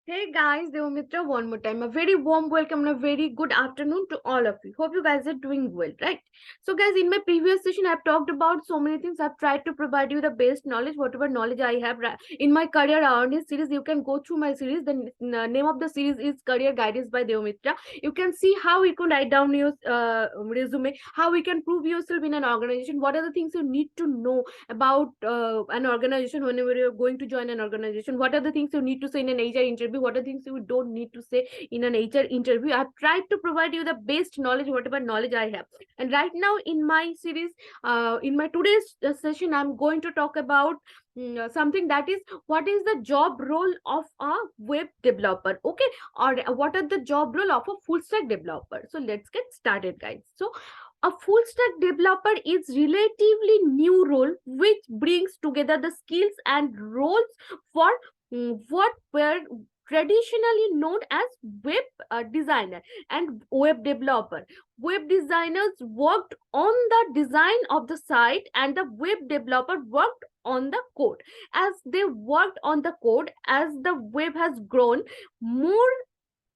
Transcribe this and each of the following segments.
Hey guys, Devamitra one more time. A very warm welcome and a very good afternoon to all of you. Hope you guys are doing well, right? So, guys, in my previous session, I've talked about so many things. I've tried to provide you the best knowledge, whatever knowledge I have in my career awareness series. You can go through my series. The name of the series is Career Guidance by Devamitra. You can see how you can write down your resume, how you can prove yourself in an organization, what are the things you need to know about an organization whenever you're going to join an organization, what are the things you need to say in an HR interview, what are the things you don't need to say in an HR interview. I've tried to provide you the best knowledge, whatever knowledge I have. And right now in my series, in my today's session, I'm going to talk about something that is, what is the job role of a web developer, okay, or what are the job role of a full stack developer. So let's get started, guys. So a full stack developer is relatively new role which brings together the skills and roles for what were traditionally known as web designer and web developer. Web designers worked on the design of the site and the web developer worked on the code. As they worked on the code, as the web has grown more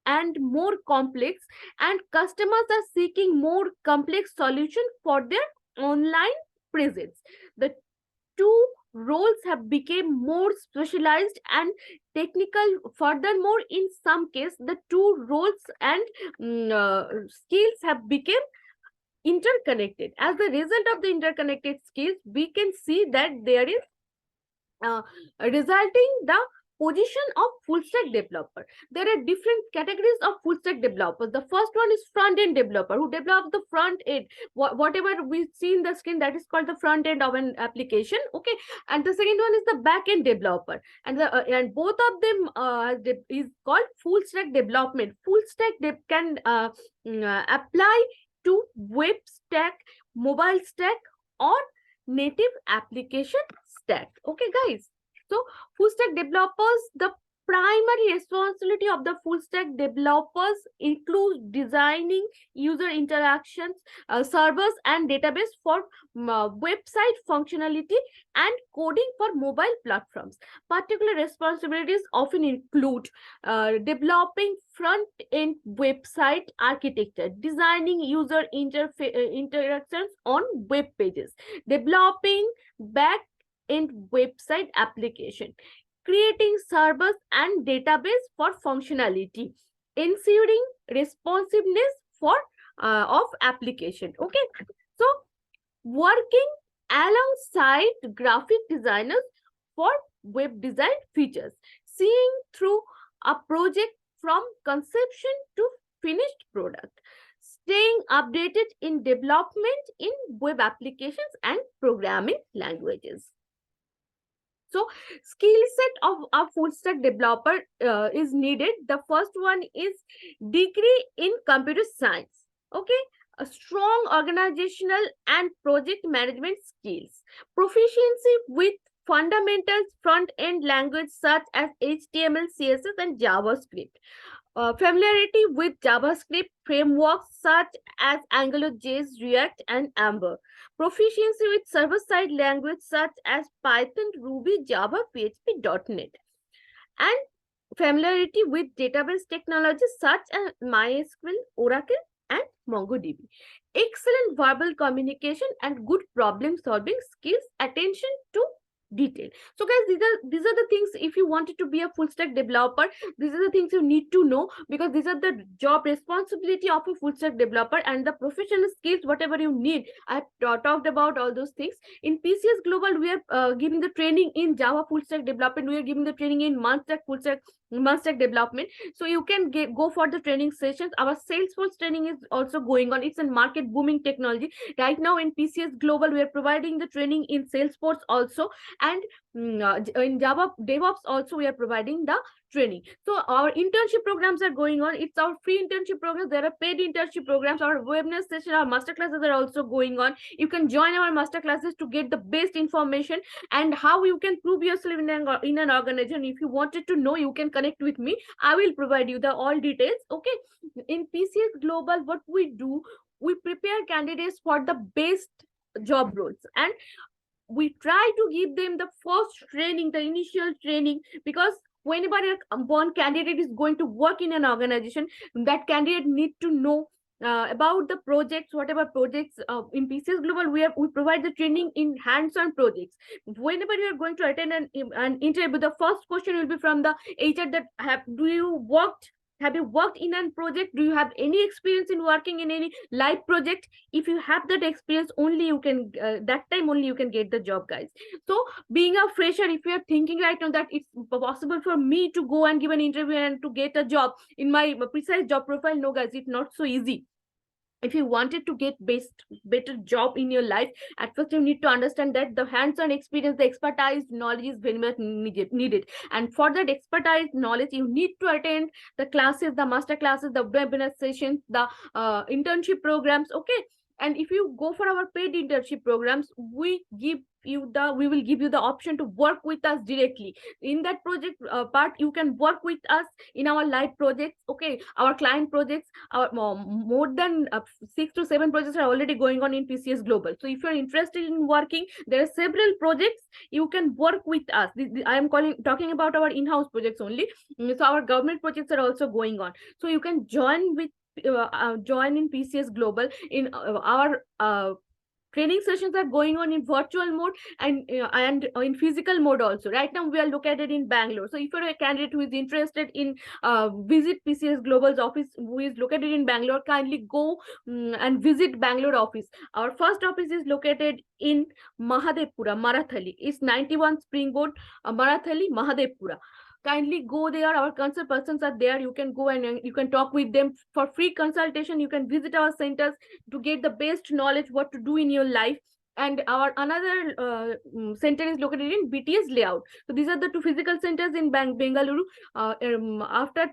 and more complex, and customers are seeking more complex solutions for their online presence, the two roles have become more specialized and technical. Furthermore, in some case, the two roles and skills have become interconnected. As a result of the interconnected skills, we can see that there is uh, resulting the position of full stack developer. There are different categories of full stack developers. The first one is front end developer, who develop the front end, whatever we see in the screen, that is called the front end of an application, okay. And the second one is the back end developer, and and both of them is called full stack development. Full stack can apply to web stack, mobile stack, or native application stack, okay guys. So full stack developers, the primary responsibility of the full stack developers includes designing user interactions, servers and database for website functionality and coding for mobile platforms. Particular responsibilities often include developing front end website architecture, designing user interactions on web pages, developing back end website application, creating servers and database for functionality, ensuring responsiveness for of application, okay. So working alongside graphic designers for web design features, seeing through a project from conception to finished product, staying updated in development in web applications and programming languages. So skill set of a full stack developer is needed. The first one is degree in computer science, okay, a strong organizational and project management skills, proficiency with fundamentals front end language such as HTML, CSS, and JavaScript, familiarity with JavaScript frameworks such as AngularJS, React, and Ember, proficiency with server-side language such as Python, Ruby, Java, PHP, .NET, and familiarity with database technologies such as MySQL, Oracle, and MongoDB. Excellent verbal communication and good problem-solving skills, attention to detail. So guys, these are the things. If you wanted to be a full stack developer, these are the things you need to know, because these are the job responsibility of a full stack developer and the professional skills whatever you need. I talked about all those things. In PCS Global, we are giving the training in Java full stack development, we are giving the training in full stack development, so you can go for the training sessions. Our Salesforce training is also going on. It's a market booming technology right now. In PCS Global, we are providing the training in Salesforce also, and in Java DevOps also we are providing the training. So our internship programs are going on. It's our free internship programs. There are paid internship programs. Our webinar session, our master classes are also going on. You can join our master classes to get the best information and how you can prove yourself in an organization. If you wanted to know, you can connect with me. I will provide you the all details, okay. In PCS Global, what we do, we prepare candidates for the best job roles, and we try to give them the first training, the initial training, because whenever one candidate is going to work in an organization, that candidate need to know about the projects, whatever projects in PCS Global, we provide the training in hands-on projects. Whenever you are going to attend an interview, the first question will be from the HR that have you worked in a project? Do you have any experience in working in any live project? If you have that experience, only you can that time only you can get the job, guys. So being a fresher, if you are thinking right now that it's possible for me to go and give an interview and to get a job in my precise job profile, no guys, it's not so easy. If you wanted to get better job in your life, at first you need to understand that the hands-on experience, the expertise knowledge is very much needed. And for that expertise knowledge, you need to attend the classes, the master classes, the webinar sessions, the internship programs. Okay, and if you go for our paid internship programs, we will give you the option to work with us directly in that project part. You can work with us in our live projects. Okay, our client projects, our more than 6 to 7 projects are already going on in PCS Global. So if you're interested in working, there are several projects you can work with us. I am talking about our in-house projects only. So our government projects are also going on, so you can join in PCS Global. In our training sessions are going on in virtual mode and in physical mode also. Right now we are located in Bangalore. So if you're a candidate who is interested in visit PCS Global's office, who is located in Bangalore, kindly go and visit Bangalore office. Our first office is located in Mahadevpura, Marathali. It's 91 Springboard, Marathali, Mahadevpura. Kindly go there. Our consult persons are there. You can go and you can talk with them for free consultation. You can visit our centers to get the best knowledge what to do in your life. And our another center is located in BTS layout. So these are the two physical centers in Bengaluru. After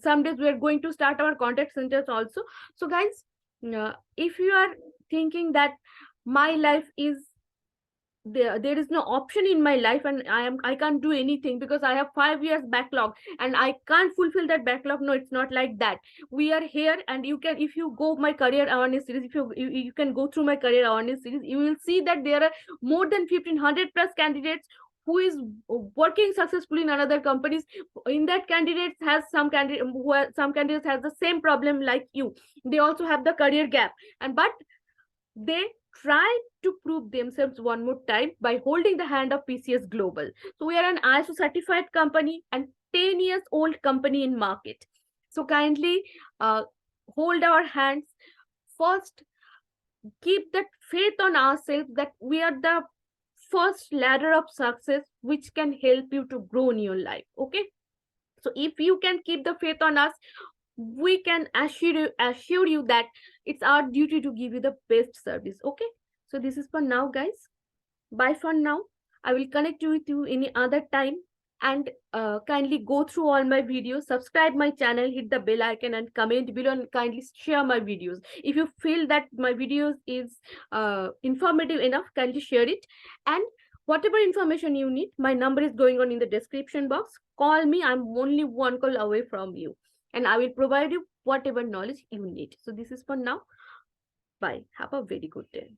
some days we are going to start our contact centers also. So guys, if you are thinking that my life is there is no option in my life and I can't do anything because I have 5 years backlog and I can't fulfill that backlog, no, it's not like that. We are here, and you can, if you go my career awareness series, if you can go through my career awareness series, you will see that there are more than 1500 plus candidates who is working successfully in another companies. In that candidates has some candidates has the same problem like you. They also have the career gap, and but they try to prove themselves one more time by holding the hand of PCS Global. So we are an ISO certified company and 10 years old company in market. So kindly hold our hands. First, keep that faith on ourselves that we are the first ladder of success which can help you to grow in your life. Okay, so if you can keep the faith on us, we can assure you that it's our duty to give you the best service. Okay, so this is for now, guys. Bye for now. I will connect with you any other time, and kindly go through all my videos, subscribe my channel, hit the bell icon and comment below, and kindly share my videos. If you feel that my videos is informative enough, kindly share it. And whatever information you need, my number is going on in the description box. Call me. I'm only one call away from you, and I will provide you whatever knowledge you need. So this is for now. Bye. Have a very good day.